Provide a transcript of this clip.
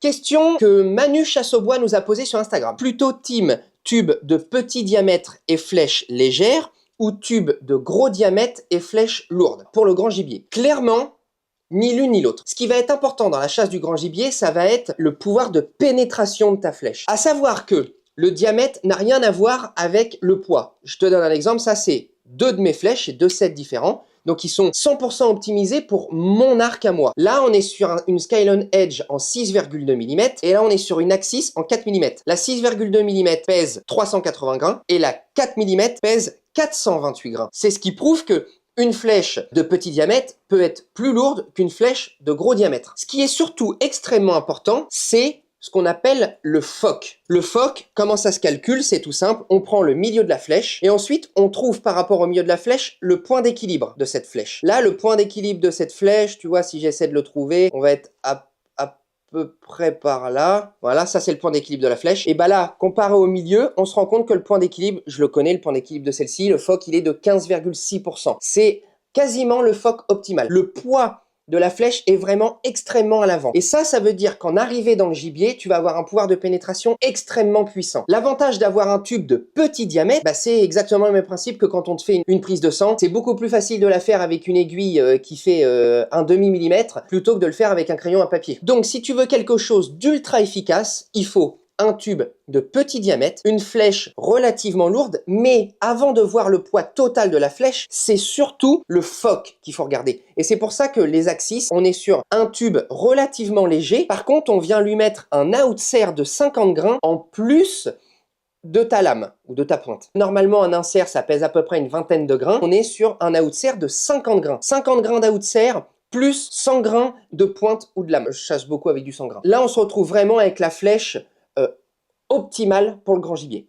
Question que Manu Chasse-au-Bois nous a posée sur Instagram. Plutôt team tube de petit diamètre et flèche légère ou tube de gros diamètre et flèche lourde pour le grand gibier? Clairement, ni l'une ni l'autre. Ce qui va être important dans la chasse du grand gibier, ça va être le pouvoir de pénétration de ta flèche. À savoir que le diamètre n'a rien à voir avec le poids. Je te donne un exemple, ça c'est deux de mes flèches, c'est deux sets différents. Donc ils sont 100% optimisés pour mon arc à moi. Là on est sur une Skylon Edge en 6,2 mm et là on est sur une Axis en 4 mm. La 6,2 mm pèse 380 grains et la 4 mm pèse 428 grains. C'est ce qui prouve que une flèche de petit diamètre peut être plus lourde qu'une flèche de gros diamètre. Ce qui est surtout extrêmement important, c'est ce qu'on appelle le foc. Le foc, comment ça se calcule? C'est tout simple, on prend le milieu de la flèche et ensuite on trouve par rapport au milieu de la flèche le point d'équilibre de cette flèche. Là, le point d'équilibre de cette flèche, tu vois, si j'essaie de le trouver, on va être à peu près par là. Voilà, ça c'est le point d'équilibre de la flèche. Et bah là, comparé au milieu, on se rend compte que le point d'équilibre, je le connais, le point d'équilibre de celle-ci, le foc, il est de 15,6%. C'est quasiment le foc optimal. Le poids de la flèche est vraiment extrêmement à l'avant. Et ça veut dire qu'en arrivée dans le gibier, tu vas avoir un pouvoir de pénétration extrêmement puissant. L'avantage d'avoir un tube de petit diamètre, bah, c'est exactement le même principe que quand on te fait une prise de sang. C'est beaucoup plus facile de la faire avec une aiguille qui fait un demi-millimètre plutôt que de le faire avec un crayon à papier. Donc si tu veux quelque chose d'ultra efficace, il faut un tube de petit diamètre, une flèche relativement lourde, mais avant de voir le poids total de la flèche, c'est surtout le foc qu'il faut regarder. Et c'est pour ça que les Axis, on est sur un tube relativement léger. Par contre, on vient lui mettre un outsert de 50 grains en plus de ta lame ou de ta pointe. Normalement, un insert, ça pèse à peu près une vingtaine de grains. On est sur un outsert de 50 grains. 50 grains d'outsert plus 100 grains de pointe ou de lame. Je chasse beaucoup avec du 100 grains. Là, on se retrouve vraiment avec la flèche optimale pour le grand gibier.